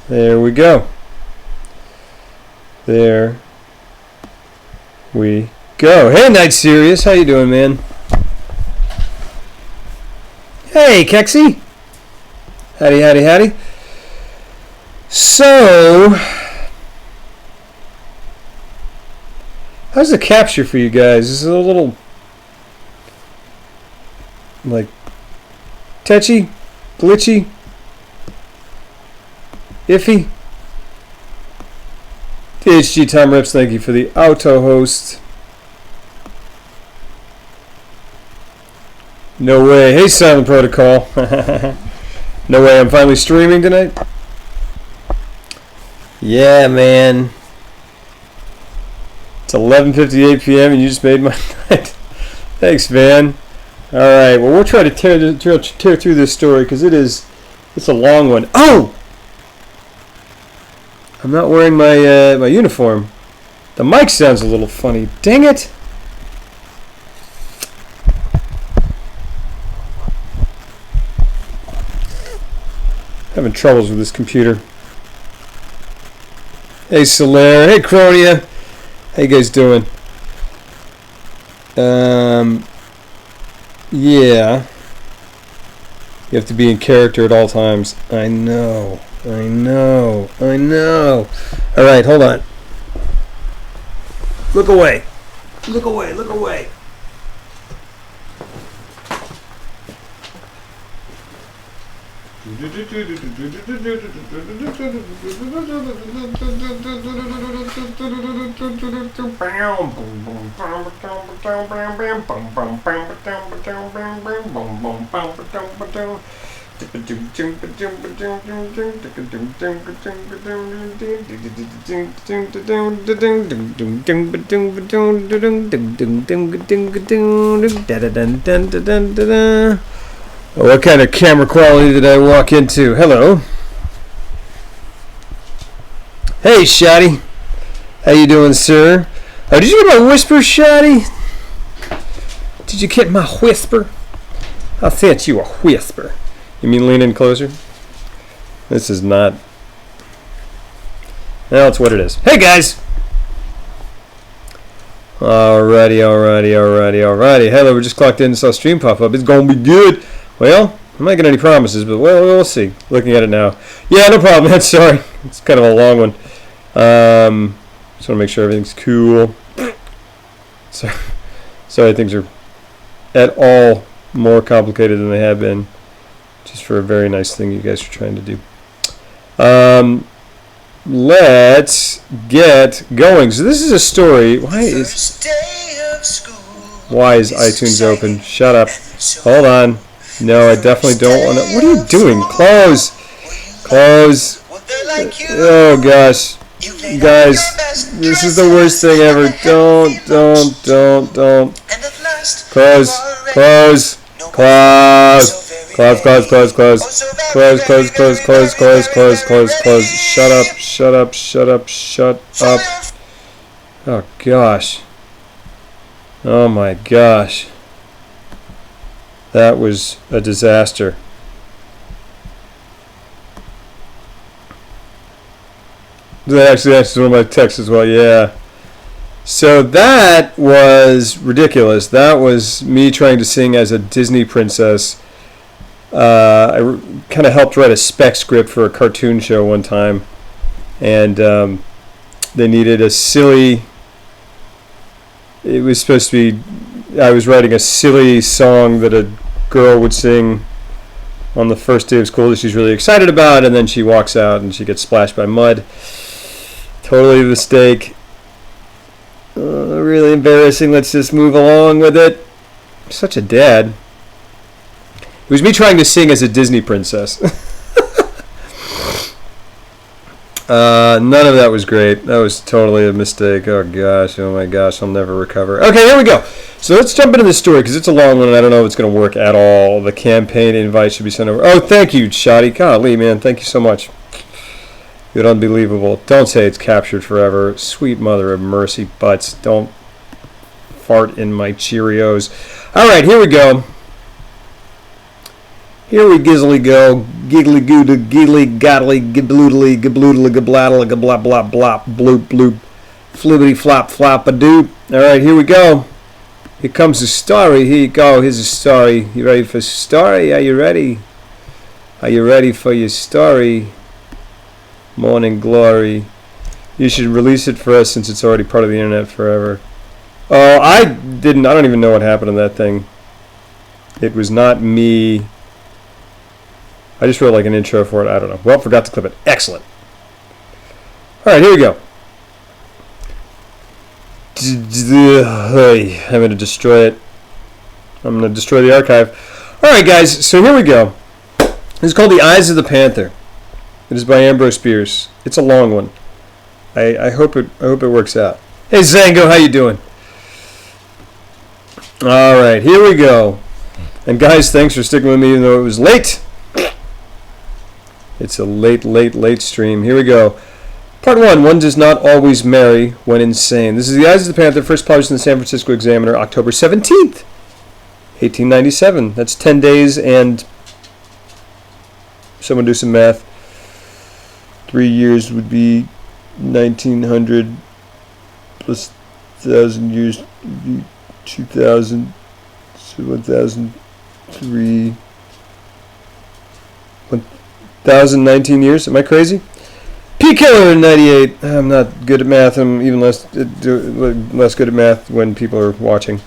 There we go. There we go. Hey, Night Sirius, how you doing, man? Hey, Kexi. Howdy, howdy, howdy. So, how's the capture for you guys? Is it a little, like, touchy, glitchy, iffy? THG Time Rips, thank you for the auto host. No way. Hey, Silent Protocol. No way, I'm finally streaming tonight. Yeah, man. It's 11:58 p.m. and you just made my night. Thanks, man. All right. Well, we'll try to tear through this story because it's a long one. Oh, I'm not wearing my my uniform. The mic sounds a little funny. Dang it. Having troubles with this computer. Hey, Solaire. Hey, Cronia. How you guys doing? Yeah. You have to be in character at all times. I know. I know. I know. All right, hold on. Look away. Look away. Look away. What kind of camera quality did I walk into? Hello. Hey, Shotty. How you doing, sir? Oh, did you get my whisper, Shotty? Did you get my whisper? I sent you a whisper. You mean lean in closer? This is not. Well, it's what it is. Hey, guys. Alrighty. Hello, we just clocked in and saw stream pop up. It's gonna be good. Well, I'm not making any promises, but we'll see. Looking at it now. Yeah, no problem, man. Sorry. It's kind of a long one. Just want to make sure everything's cool. Sorry, things are at all more complicated than they have been. Just for a very nice thing you guys are trying to do. Let's get going. So this is a story. Why is iTunes open? Shut up. Hold on. No, I definitely don't want to. What are you doing? Close. Oh gosh, guys, this is the worst thing ever. Don't. Close. Shut up. Oh gosh. Oh my gosh. That was a disaster. That's one of my texts as well, yeah. So that was ridiculous. That was me trying to sing as a Disney princess. I kind of helped write a spec script for a cartoon show one time. And they needed a silly... It was supposed to be... I was writing a silly song that a girl would sing on the first day of school that she's really excited about, and then she walks out and she gets splashed by mud. Totally a mistake. Really embarrassing. Let's just move along with it. I'm such a dad. It was me trying to sing as a Disney princess. None of that was great. That was totally a mistake. Oh my gosh, I'll never recover. Okay, here we go. So let's jump into this story because it's a long one and I don't know if it's going to work at all. The campaign invite should be sent over. Oh, thank you, Shotty. Golly, man, thank you so much. You're unbelievable. Don't say it's captured forever. Sweet mother of mercy butts. Don't fart in my Cheerios. All right, here we go. Here we gizzily go. giggly goodly giggly goddly gabloodly gabloodly gabladdle gablop blop blop bloop bloop flibbity flop flop a doop. All right, here we go. Here comes the story. Here you go. Here's the story. You ready for the story? Are you ready? Are you ready for your story? Morning Glory. You should release it for us since it's already part of the internet forever. Oh, I don't even know what happened to that thing. It was not me. I just wrote like an intro for it. I don't know. Well, forgot to clip it. Excellent. All right, here we go. I'm going to destroy it. I'm going to destroy the archive. All right, guys. So here we go. This is called The Eyes of the Panther. It is by Ambrose Bierce. It's a long one. I hope it works out. Hey Zango, how you doing? All right, here we go. And guys, thanks for sticking with me even though it was late. It's a late stream. Here we go. Part 1. One does not always marry when insane. This is The Eyes of the Panther, first published in the San Francisco Examiner, October 17th, 1897. That's 10 days and... Someone do some math. 3 years would be 1900 plus 1,000 years would be 2,000. So 1,003. 1,019 years. Am I crazy? P Killer in 98. I'm not good at math. I'm even less good at math when people are watching.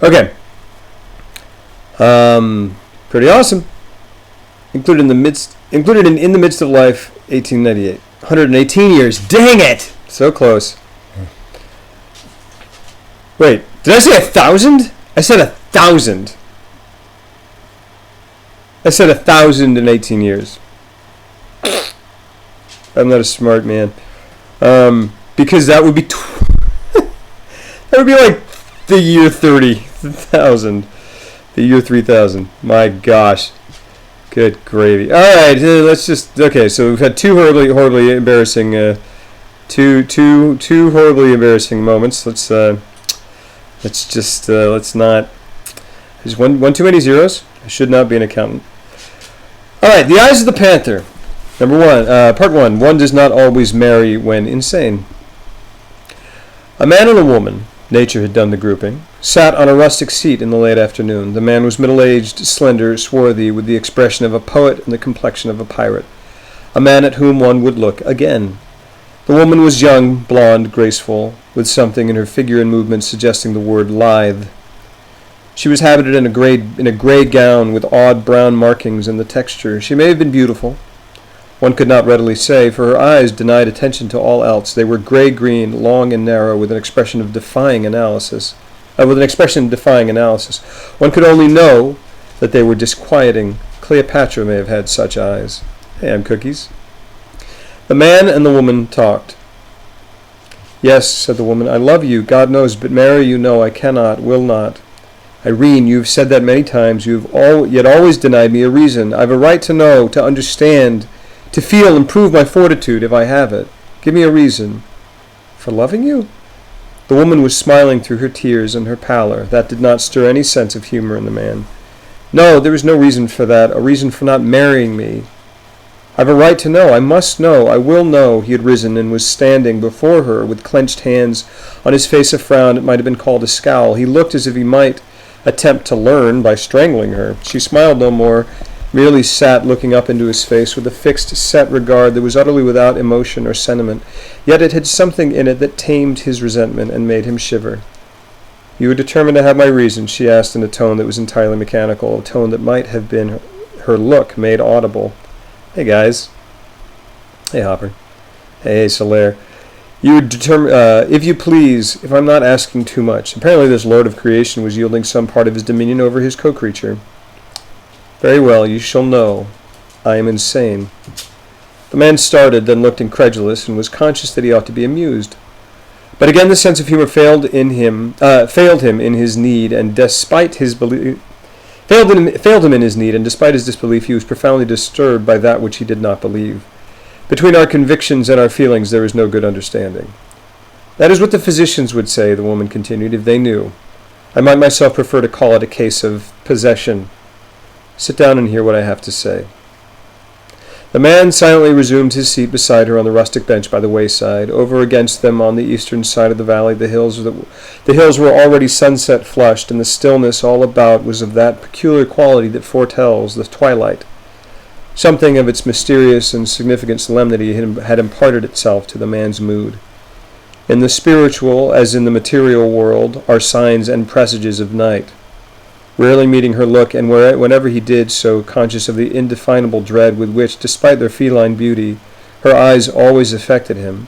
Okay. Pretty awesome. Included in the midst of life, 1898. 118 years. Dang it! So close. Wait, did I say 1,000? I said 1,000. I said 1,018 years. I'm not a smart man. Because that would be that would be like the year 30,000. The year 3,000. My gosh. Good gravy. All right, let's just... Okay, so we've had two horribly embarrassing... two horribly embarrassing moments. Let's not... There's one too many zeros. I should not be an accountant. All right, The Eyes of the Panther. Number 1, Part 1. One does not always marry when insane. A man and a woman, nature had done the grouping, sat on a rustic seat in the late afternoon. The man was middle-aged, slender, swarthy, with the expression of a poet and the complexion of a pirate. A man at whom one would look again. The woman was young, blonde, graceful, with something in her figure and movements suggesting the word lithe. She was habited in a gray gown with odd brown markings in the texture. She may have been beautiful. One could not readily say, for her eyes denied attention to all else. They were gray-green, long and narrow, with an expression defying analysis. One could only know that they were disquieting. Cleopatra may have had such eyes. Hey, I'm Cookies. The man and the woman talked. Yes, said the woman, I love you, God knows, but marry you, no, I cannot, will not. Irene, you've said that many times. You've yet always denied me a reason. I've a right to know, to understand, to feel and prove my fortitude if I have it. Give me a reason. For loving you? The woman was smiling through her tears and her pallor. That did not stir any sense of humor in the man. No, there is no reason for that, a reason for not marrying me. I've a right to know. I must know. I will know. He had risen and was standing before her with clenched hands. On his face a frown. It might have been called a scowl. He looked as if he might attempt to learn by strangling her. She smiled no more, merely sat looking up into his face with a fixed, set regard that was utterly without emotion or sentiment. Yet it had something in it that tamed his resentment and made him shiver. You were determined to have my reason, she asked in a tone that was entirely mechanical, a tone that might have been her look made audible. Hey, guys. Hey, Hopper. Hey, Solaire. You would determine, if you please, if I'm not asking too much. Apparently this Lord of Creation was yielding some part of his dominion over his co-creature. Very well, you shall know. I am insane. The man started, then looked incredulous, and was conscious that he ought to be amused. But again the sense of humor failed him in his need, and despite his belief... failed him in his need, and despite his disbelief, he was profoundly disturbed by that which he did not believe. Between our convictions and our feelings there is no good understanding. That is what the physicians would say, the woman continued, if they knew. I might myself prefer to call it a case of possession. Sit down and hear what I have to say. The man silently resumed his seat beside her on the rustic bench by the wayside. Over against them on the eastern side of the valley the hills were already sunset-flushed, and the stillness all about was of that peculiar quality that foretells the twilight. Something of its mysterious and significant solemnity had imparted itself to the man's mood. In the spiritual, as in the material world, are signs and presages of night. Rarely meeting her look, and whenever he did so, conscious of the indefinable dread with which, despite their feline beauty, her eyes always affected him,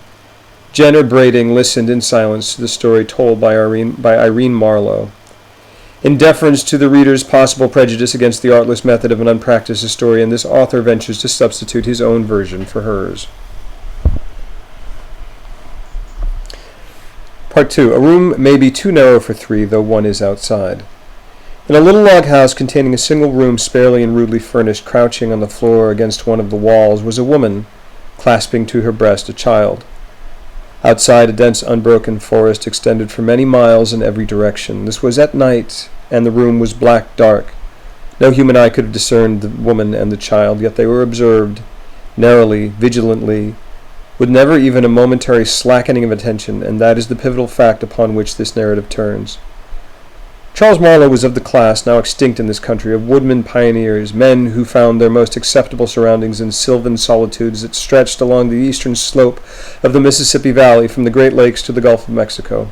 Jenner Brading listened in silence to the story told by Irene Marlowe. In deference to the reader's possible prejudice against the artless method of an unpracticed historian, this author ventures to substitute his own version for hers. Part 2. A room may be too narrow for three, though one is outside. In a little log house containing a single room sparely and rudely furnished, crouching on the floor against one of the walls, was a woman, clasping to her breast a child. Outside, a dense unbroken forest extended for many miles in every direction. This was at night, and the room was black dark. No human eye could have discerned the woman and the child, yet they were observed, narrowly, vigilantly, with never even a momentary slackening of attention, and that is the pivotal fact upon which this narrative turns. Charles Marlowe was of the class, now extinct in this country, of woodmen pioneers, men who found their most acceptable surroundings in sylvan solitudes that stretched along the eastern slope of the Mississippi Valley from the Great Lakes to the Gulf of Mexico.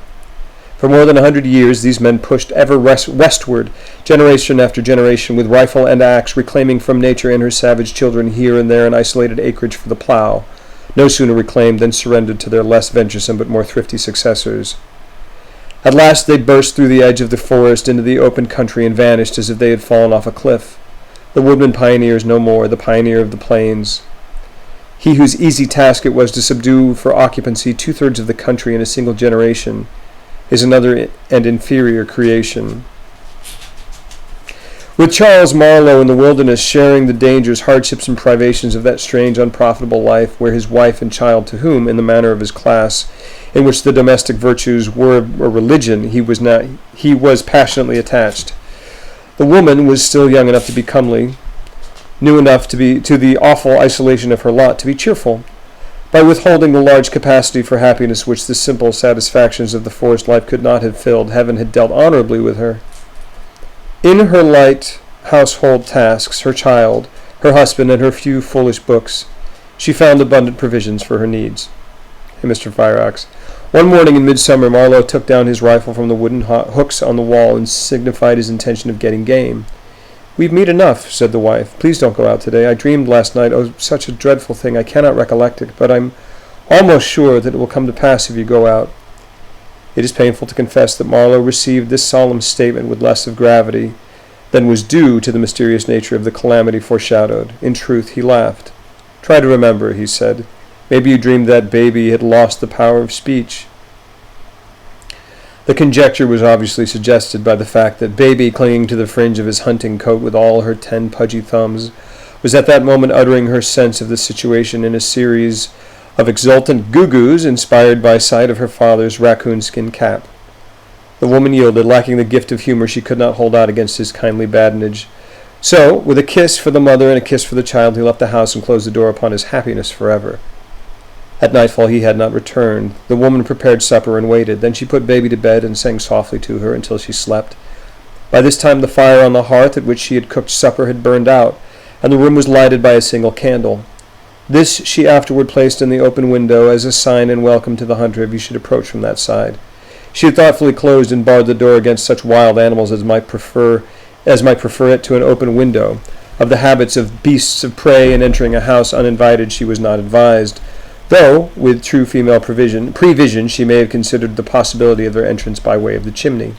For more than 100 years, these men pushed ever westward, generation after generation, with rifle and axe, reclaiming from nature and her savage children here and there an isolated acreage for the plow, no sooner reclaimed than surrendered to their less venturesome but more thrifty successors. At last they burst through the edge of the forest into the open country and vanished as if they had fallen off a cliff. The woodman pioneers no more, the pioneer of the plains. He whose easy task it was to subdue for occupancy 2/3 of the country in a single generation is another and inferior creation. With Charles Marlowe in the wilderness, sharing the dangers, hardships, and privations of that strange, unprofitable life, where his wife and child, to whom, in the manner of his class, in which the domestic virtues were a religion, he was passionately attached. The woman was still young enough to be comely, new enough to the awful isolation of her lot, to be cheerful. By withholding the large capacity for happiness which the simple satisfactions of the forest life could not have filled, heaven had dealt honorably with her. In her light household tasks, her child, her husband, and her few foolish books, she found abundant provisions for her needs. Hey, Mr. Fireaxe. One morning in midsummer, Marlowe took down his rifle from the wooden hooks on the wall and signified his intention of getting game. "We've meat enough," said the wife. "Please don't go out today. I dreamed last night, such a dreadful thing, I cannot recollect it, but I'm almost sure that it will come to pass if you go out." It is painful to confess that Marlowe received this solemn statement with less of gravity than was due to the mysterious nature of the calamity foreshadowed. In truth, he laughed. "Try to remember," he said. "Maybe you dreamed that baby had lost the power of speech." The conjecture was obviously suggested by the fact that baby, clinging to the fringe of his hunting coat with all her 10 pudgy thumbs, was at that moment uttering her sense of the situation in a series of exultant goo-goos inspired by sight of her father's raccoon-skin cap. The woman yielded, lacking the gift of humor she could not hold out against his kindly badinage. So, with a kiss for the mother and a kiss for the child, he left the house and closed the door upon his happiness forever. At nightfall he had not returned. The woman prepared supper and waited. Then she put baby to bed and sang softly to her until she slept. By this time the fire on the hearth at which she had cooked supper had burned out, and the room was lighted by a single candle. This she afterward placed in the open window as a sign and welcome to the hunter if he should approach from that side. She had thoughtfully closed and barred the door against such wild animals as might prefer it to an open window. Of the habits of beasts of prey in entering a house uninvited she was not advised, though, with true female prevision, she may have considered the possibility of their entrance by way of the chimney.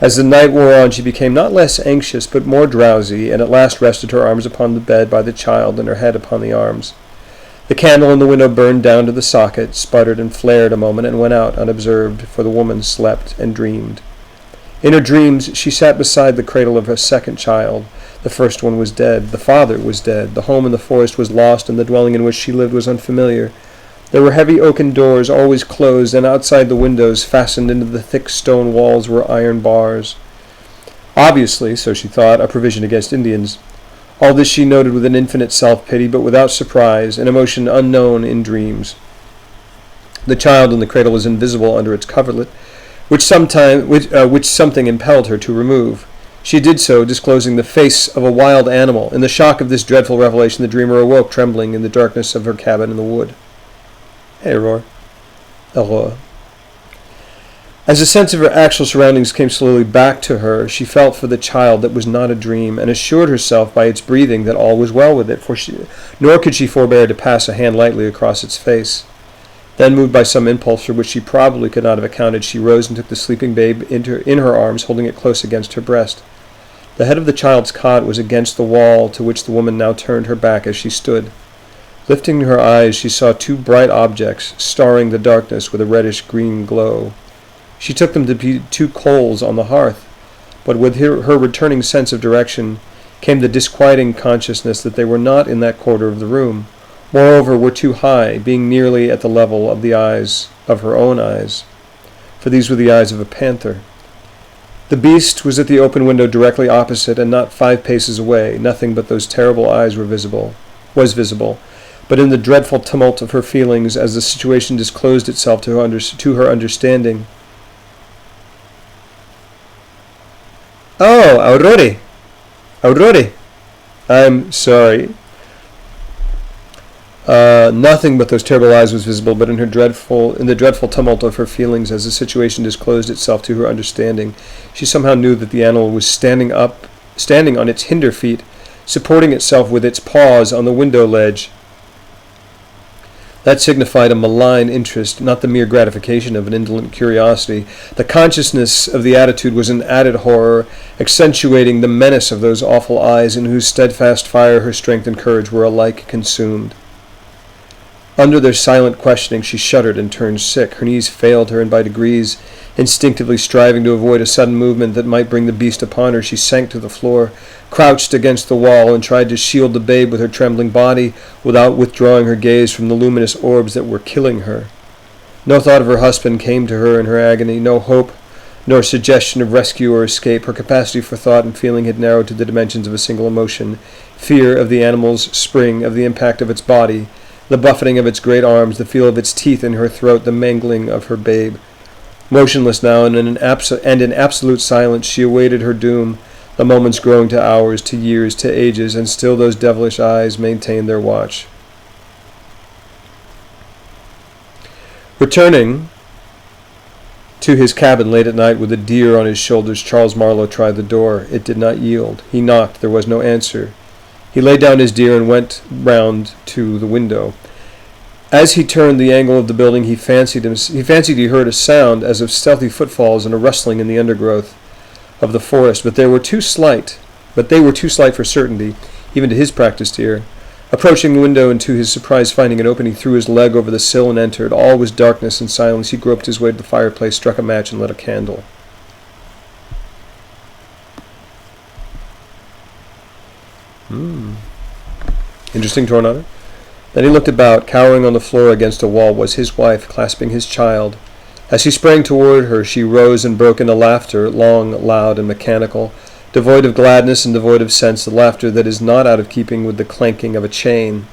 As the night wore on, she became not less anxious, but more drowsy, and at last rested her arms upon the bed by the child and her head upon the arms. The candle in the window burned down to the socket, sputtered and flared a moment, and went out unobserved, for the woman slept and dreamed. In her dreams she sat beside the cradle of her second child. The first one was dead. The father was dead. The home in the forest was lost, and the dwelling in which she lived was unfamiliar. There were heavy oaken doors, always closed, and outside the windows, fastened into the thick stone walls, were iron bars. Obviously, so she thought, a provision against Indians. All this she noted with an infinite self-pity, but without surprise, an emotion unknown in dreams. The child in the cradle was invisible under its coverlet, which something impelled her to remove. She did so, disclosing the face of a wild animal. In the shock of this dreadful revelation, the dreamer awoke, trembling in the darkness of her cabin in the wood. Hey, Aurora. Aurora. As a sense of her actual surroundings came slowly back to her, she felt for the child that was not a dream, and assured herself by its breathing that all was well with it, nor could she forbear to pass a hand lightly across its face. Then, moved by some impulse for which she probably could not have accounted, she rose and took the sleeping babe in her arms, holding it close against her breast. The head of the child's cot was against the wall, to which the woman now turned her back as she stood. Lifting her eyes, she saw two bright objects, starring the darkness with a reddish-green glow. She took them to be two coals on the hearth, but with her returning sense of direction came the disquieting consciousness that they were not in that quarter of the room. Moreover, were too high, being nearly at the level of the eyes of her own eyes, for these were the eyes of a panther. The beast was at the open window directly opposite, and not 5 paces away. Nothing but those terrible eyes was visible. But in the dreadful tumult of her feelings, as the situation disclosed itself to her understanding, "Oh, Aurora! I'm sorry." Nothing but those terrible eyes was visible, but in the dreadful tumult of her feelings, as the situation disclosed itself to her understanding, she somehow knew that the animal was standing on its hinder feet, supporting itself with its paws on the window ledge. That signified a malign interest, not the mere gratification of an indolent curiosity. The consciousness of the attitude was an added horror, accentuating the menace of those awful eyes in whose steadfast fire her strength and courage were alike consumed. Under their silent questioning, she shuddered and turned sick. Her knees failed her, and by degrees, instinctively striving to avoid a sudden movement that might bring the beast upon her, she sank to the floor, crouched against the wall, and tried to shield the babe with her trembling body without withdrawing her gaze from the luminous orbs that were killing her. No thought of her husband came to her in her agony, no hope, nor suggestion of rescue or escape. Her capacity for thought and feeling had narrowed to the dimensions of a single emotion: fear of the animal's spring, of the impact of its body, the buffeting of its great arms, the feel of its teeth in her throat, the mangling of her babe. Motionless now, and in absolute silence, she awaited her doom, the moments growing to hours, to years, to ages, and still those devilish eyes maintained their watch. Returning to his cabin late at night with a deer on his shoulders, Charles Marlowe tried the door. It did not yield. He knocked. There was no answer. He laid down his deer and went round to the window. As he turned the angle of the building, he fancied he heard a sound as of stealthy footfalls and a rustling in the undergrowth of the forest, but they were too slight for certainty, even to his practiced ear. Approaching the window, and to his surprise finding it open, he threw his leg over the sill and entered. All was darkness and silence. He groped his way to the fireplace, struck a match, and lit a candle. Interesting, Tornado. Then he looked about. Cowering on the floor against a wall was his wife, clasping his child. As he sprang toward her, she rose and broke into laughter, long, loud, and mechanical, devoid of gladness and devoid of sense, the laughter that is not out of keeping with the clanking of a chain.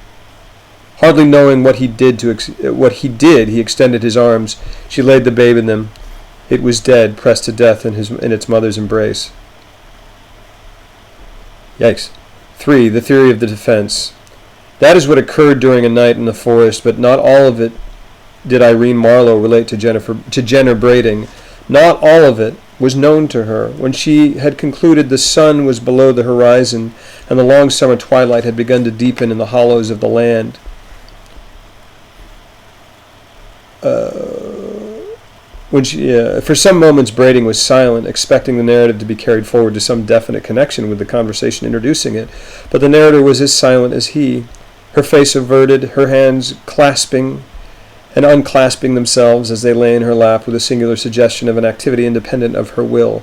Hardly knowing what he did, he extended his arms. She laid the babe in them. It was dead, pressed to death in its mother's embrace. Yikes. 3. The theory of the defense. That is what occurred during a night in the forest, but not all of it did Irene Marlowe relate to Jenner Brading. Not all of it was known to her. When she had concluded the sun was below the horizon, and the long summer twilight had begun to deepen in the hollows of the land, for some moments Brading was silent, expecting the narrative to be carried forward to some definite connection with the conversation introducing it, but the narrator was as silent as he, her face averted, her hands clasping and unclasping themselves as they lay in her lap with a singular suggestion of an activity independent of her will.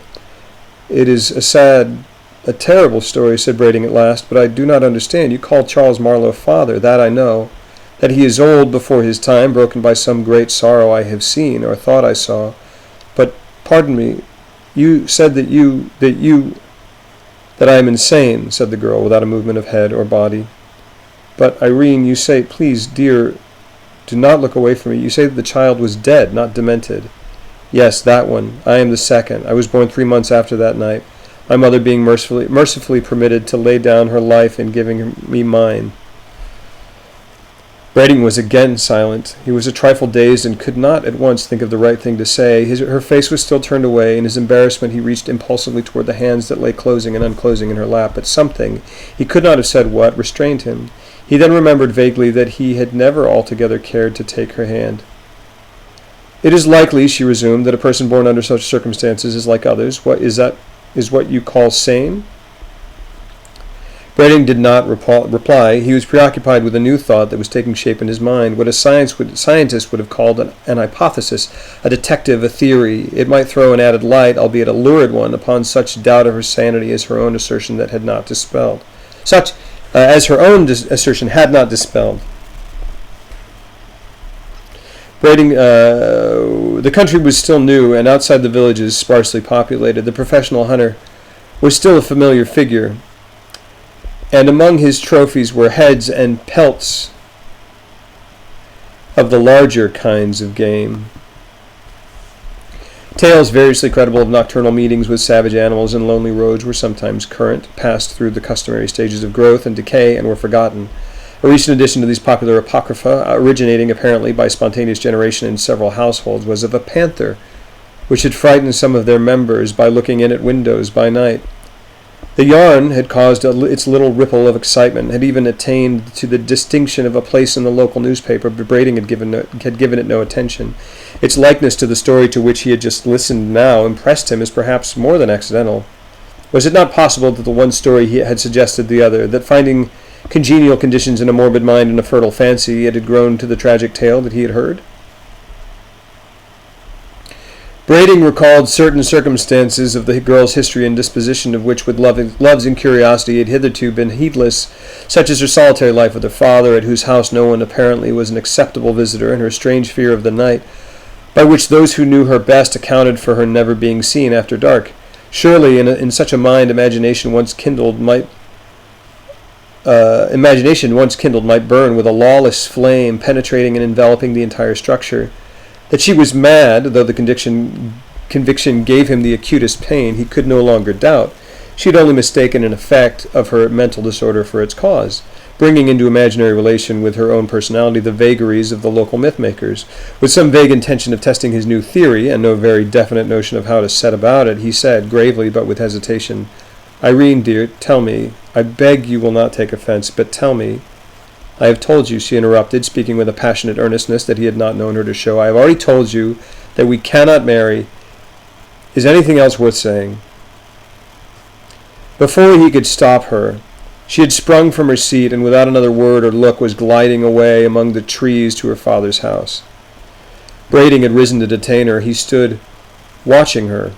"It is a terrible story," said Brading at last, "but I do not understand. You call Charles Marlowe father, that I know. That he is old before his time, broken by some great sorrow I have seen, or thought I saw. But, pardon me, you said that "That I am insane," said the girl, without a movement of head or body. "But, Irene, you say, please, dear, do not look away from me. You say that the child was dead, not demented." "Yes, that one. I am the second. I was born 3 months after that night, my mother being mercifully permitted to lay down her life in giving me mine." Brading was again silent. He was a trifle dazed and could not at once think of the right thing to say. Her face was still turned away. In his embarrassment he reached impulsively toward the hands that lay closing and unclosing in her lap, but something, he could not have said what, restrained him. He then remembered vaguely that he had never altogether cared to take her hand. "It is likely," she resumed, "that a person born under such circumstances is like others. What is what you call sane?" Brading did not reply. He was preoccupied with a new thought that was taking shape in his mind, what a scientist would have called an hypothesis, a detective, a theory. It might throw an added light, albeit a lurid one, upon such doubt of her sanity as her own assertion that had not dispelled. As her own assertion had not dispelled. Brading, the country was still new, and outside the villages sparsely populated. The professional hunter was still a familiar figure, and among his trophies were heads and pelts of the larger kinds of game. Tales variously credible of nocturnal meetings with savage animals in lonely roads were sometimes current, passed through the customary stages of growth and decay, and were forgotten. A recent addition to these popular apocrypha, originating apparently by spontaneous generation in several households, was of a panther, which had frightened some of their members by looking in at windows by night. The yarn had caused its little ripple of excitement, had even attained to the distinction of a place in the local newspaper, but Brading had given it no attention. Its likeness to the story to which he had just listened now impressed him as perhaps more than accidental. Was it not possible that the one story he had suggested the other, that finding congenial conditions in a morbid mind and a fertile fancy, it had grown to the tragic tale that he had heard? Brading recalled certain circumstances of the girl's history and disposition of which with love's and curiosity had hitherto been heedless, such as her solitary life with her father, at whose house no one apparently was an acceptable visitor, and her strange fear of the night, by which those who knew her best accounted for her never being seen after dark. Surely in such a mind imagination once kindled might burn with a lawless flame, penetrating and enveloping the entire structure. That she was mad, though the conviction gave him the acutest pain, he could no longer doubt. She had only mistaken an effect of her mental disorder for its cause, bringing into imaginary relation with her own personality the vagaries of the local myth-makers. With some vague intention of testing his new theory, and no very definite notion of how to set about it, he said, gravely but with hesitation, "Irene, dear, tell me, I beg you will not take offense, but tell me—" "I have told you," she interrupted, speaking with a passionate earnestness that he had not known her to show. "I have already told you that we cannot marry. Is anything else worth saying?" Before he could stop her, she had sprung from her seat and without another word or look was gliding away among the trees to her father's house. Brading had risen to detain her. He stood watching her.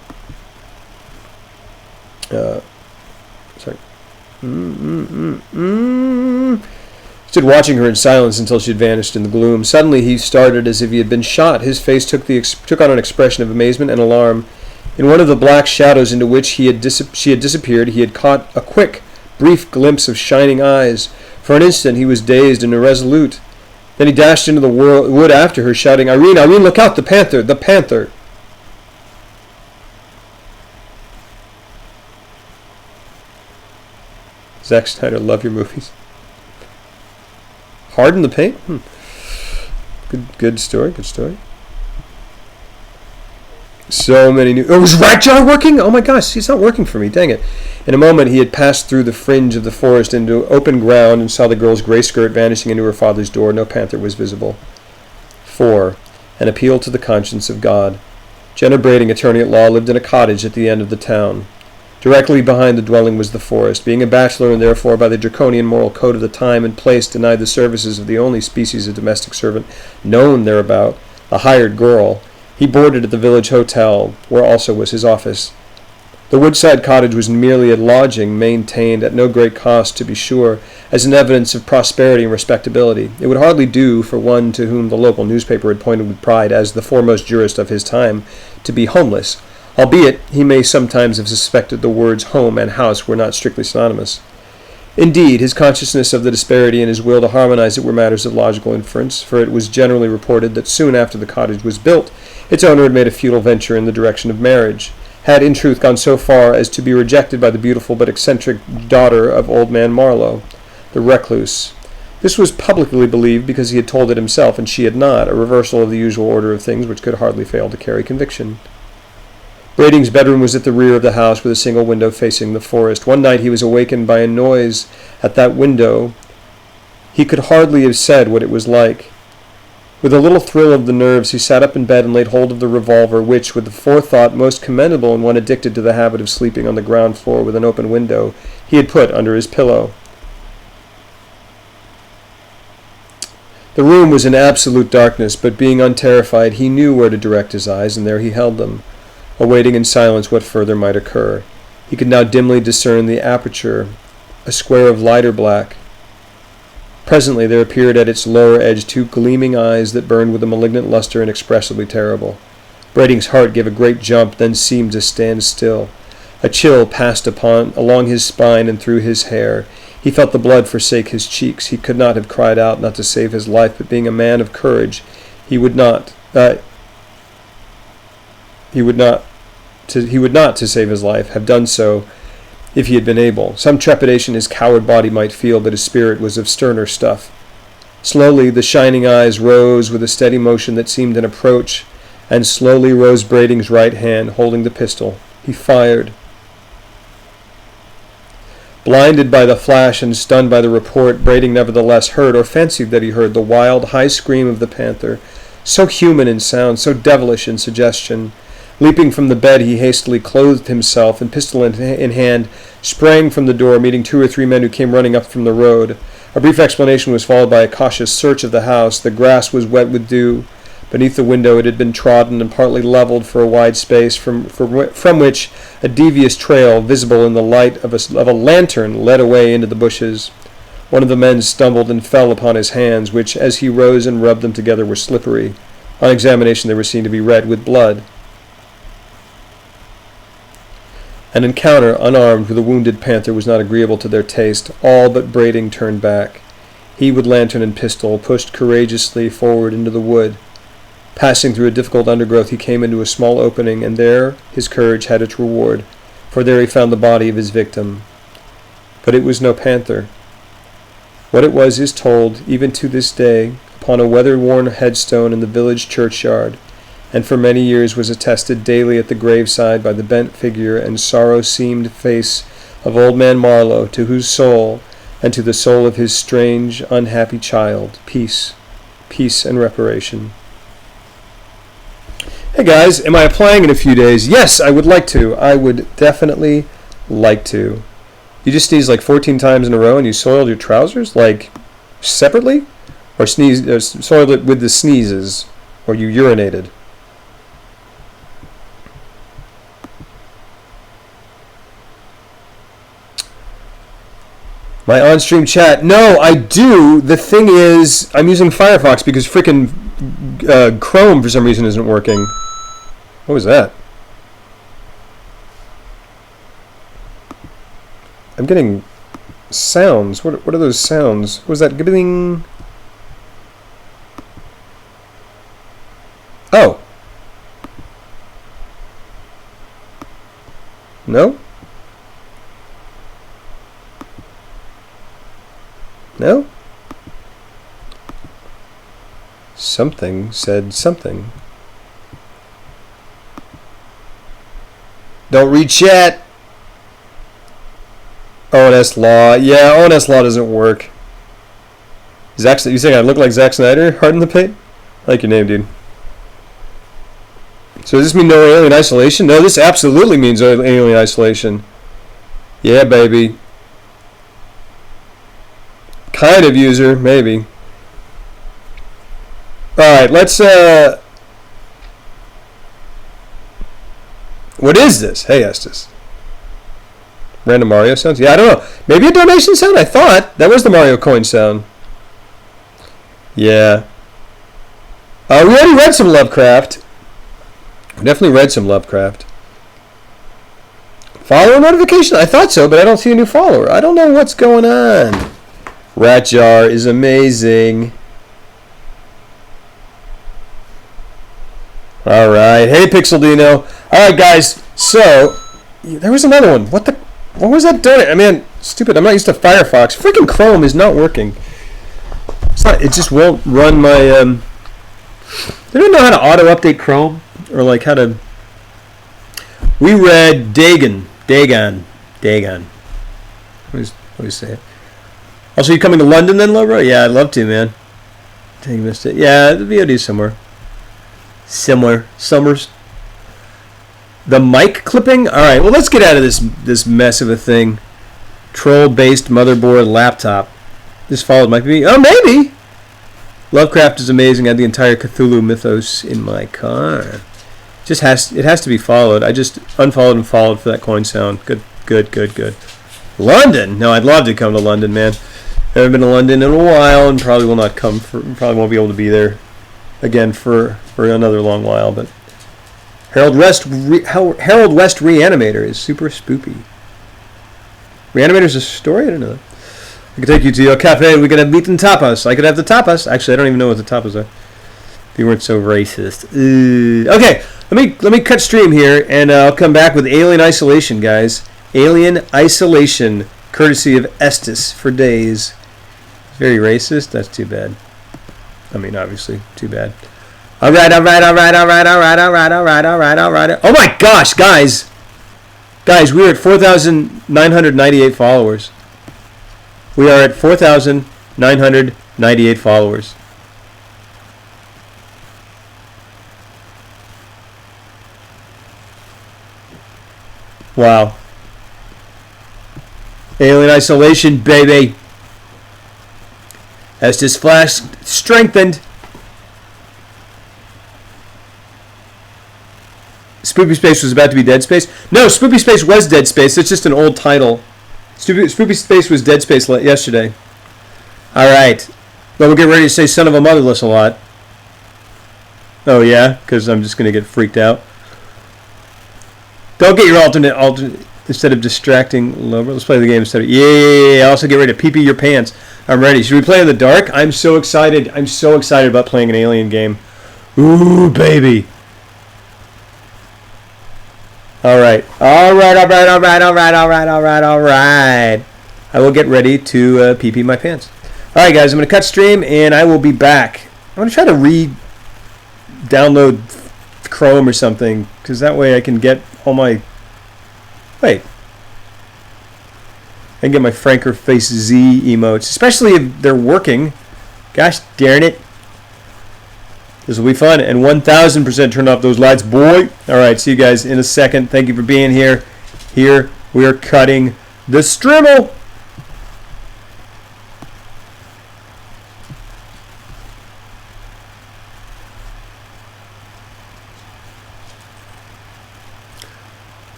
Stood watching her in silence until she had vanished in the gloom. Suddenly he started as if he had been shot. His face took on an expression of amazement and alarm. In one of the black shadows into which she had disappeared, he had caught a quick, brief glimpse of shining eyes. For an instant he was dazed and irresolute. Then he dashed into the wood after her, shouting, "Irene, Irene, look out! The panther! The panther!" Zack Snyder, love your movies. Hard in the paint? Good story. So many new... Oh, was Ragjar working? Oh my gosh, he's not working for me, dang it. In a moment he had passed through the fringe of the forest into open ground and saw the girl's gray skirt vanishing into her father's door. No panther was visible. 4. An appeal to the conscience of God. Jenna Brading, attorney at law, lived in a cottage at the end of the town. Directly behind the dwelling was the forest. Being a bachelor and therefore by the draconian moral code of the time and place denied the services of the only species of domestic servant known thereabout, a hired girl, he boarded at the village hotel, where also was his office. The woodside cottage was merely a lodging, maintained at no great cost, to be sure, as an evidence of prosperity and respectability. It would hardly do for one to whom the local newspaper had pointed with pride as the foremost jurist of his time to be homeless. albeit he may sometimes have suspected the words home and house were not strictly synonymous. Indeed, his consciousness of the disparity and his will to harmonize it were matters of logical inference, for it was generally reported that soon after the cottage was built, its owner had made a futile venture in the direction of marriage, had in truth gone so far as to be rejected by the beautiful but eccentric daughter of old man Marlowe, the recluse. This was publicly believed because he had told it himself and she had not, a reversal of the usual order of things which could hardly fail to carry conviction. Brading's bedroom was at the rear of the house with a single window facing the forest. One night he was awakened by a noise at that window. He could hardly have said what it was like. With a little thrill of the nerves, he sat up in bed and laid hold of the revolver, which, with the forethought most commendable in one addicted to the habit of sleeping on the ground floor with an open window, he had put under his pillow. The room was in absolute darkness, but being unterrified, he knew where to direct his eyes, and there he held them, awaiting in silence what further might occur. He could now dimly discern the aperture, a square of lighter black. Presently there appeared at its lower edge two gleaming eyes that burned with a malignant luster inexpressibly terrible. Brading's heart gave a great jump, then seemed to stand still. A chill passed along his spine and through his hair. He felt the blood forsake his cheeks. He could not have cried out, not to save his life, but being a man of courage, he would not to save his life, have done so if he had been able. Some trepidation his coward body might feel, but his spirit was of sterner stuff. Slowly the shining eyes rose with a steady motion that seemed an approach, and slowly rose Brading's right hand, holding the pistol. He fired. Blinded by the flash and stunned by the report, Brading nevertheless heard, or fancied that he heard, the wild, high scream of the panther, so human in sound, so devilish in suggestion. Leaping from the bed, he hastily clothed himself, and pistol in hand, sprang from the door, meeting 2 or 3 men who came running up from the road. A brief explanation was followed by a cautious search of the house. The grass was wet with dew. Beneath the window it had been trodden and partly leveled for a wide space, from which a devious trail, visible in the light of a lantern, led away into the bushes. One of the men stumbled and fell upon his hands, which, as he rose and rubbed them together, were slippery. On examination they were seen to be red with blood. An encounter, unarmed, with a wounded panther was not agreeable to their taste. All but Brading turned back. He, with lantern and pistol, pushed courageously forward into the wood. Passing through a difficult undergrowth, he came into a small opening, and there his courage had its reward, for there he found the body of his victim. But it was no panther. What it was is told, even to this day, upon a weather-worn headstone in the village churchyard, and for many years was attested daily at the graveside by the bent figure and sorrow-seamed face of old man Marlowe, to whose soul, and to the soul of his strange, unhappy child, peace and reparation. Hey guys, am I applying in a few days? Yes, I would like to. I would definitely like to. You just sneezed like 14 times in a row and you soiled your trousers? Like, separately? Or soiled it with the sneezes? Or you urinated? My on-stream chat. No, I do. The thing is, I'm using Firefox because frickin' Chrome for some reason isn't working. What was that? I'm getting sounds. What are those sounds? What was that? Gibbling? Oh. No? No? Something said something. Don't read chat. ONS Law. Yeah, ONS Law doesn't work. You saying I look like Zack Snyder? Heart in the paint? I like your name, dude. So does this mean no alien isolation? No, this absolutely means alien isolation. Yeah, baby. Kind of user, maybe. Alright, let's, what is this? Hey, Estes. Random Mario sounds? Yeah, I don't know. Maybe a donation sound? I thought. That was the Mario coin sound. Yeah. We already read some Lovecraft. We definitely read some Lovecraft. Follower notification? I thought so, but I don't see a new follower. I don't know what's going on. Rat Jar is amazing. All right. Hey, Pixeldino. All right, guys. So, there was another one. What was that doing? I mean, stupid. I'm not used to Firefox. Freaking Chrome is not working. It just won't run my... They don't know how to auto-update Chrome. Or, like, how to... We read Dagon. What do you say it? Also, you coming to London then, Lobro? Yeah, I'd love to, man. I think you missed it. Yeah, the VOD somewhere. Summers. The mic clipping? Alright, well, let's get out of this mess of a thing. Troll-based motherboard laptop. This followed might be... Oh, maybe! Lovecraft is amazing. I had the entire Cthulhu mythos in my car. It has to be followed. I just unfollowed and followed for that coin sound. Good. London? No, I'd love to come to London, man. Haven't been to London in a while, and probably will not come. Probably won't be able to be there again for another long while. But Harold West Reanimator is super spoopy. Reanimator's a story? I didn't know that. I could take you to your cafe. We could have meat and tapas. I could have the tapas. Actually, I don't even know what the tapas are. If you weren't so racist. Okay, let me cut stream here, and I'll come back with Alien Isolation, guys. Alien Isolation, courtesy of Estes for days. Very racist. That's too bad. I mean, obviously, too bad. All right. Oh my gosh, guys! Guys, we're at 4,998 followers. We are at 4,998 followers. Wow. Alien Isolation, baby. Estes Flash strengthened. Spoopy Space was about to be Dead Space. No, Spoopy Space was Dead Space. It's just an old title. Spoopy Space was Dead Space yesterday. Alright. Well, we'll get ready to say Son of a Motherless a lot. Oh, yeah? Because I'm just going to get freaked out. Don't get your alternate instead of distracting Lobro. Let's play the game instead of... Yeah. Also get ready to pee-pee your pants. I'm ready. Should we play in the dark? I'm so excited. I'm so excited about playing an Alien game. Ooh, baby. Alright. Alright. I will get ready to pee-pee my pants. Alright, guys. I'm going to cut stream, and I will be back. I'm going to try to re-download Chrome or something, because that way I can get all my... Wait. I can get my Franker Face Z emotes, especially if they're working. Gosh darn it. This will be fun, and 1,000% turn off those lights, boy. Alright, see you guys in a second. Thank you for being here. Here, we are cutting the strimmel.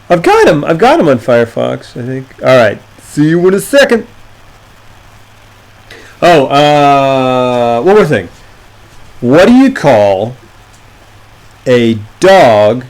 I've got him on Firefox, I think. Alright, see you in a second. Oh, one more thing. What do you call a dog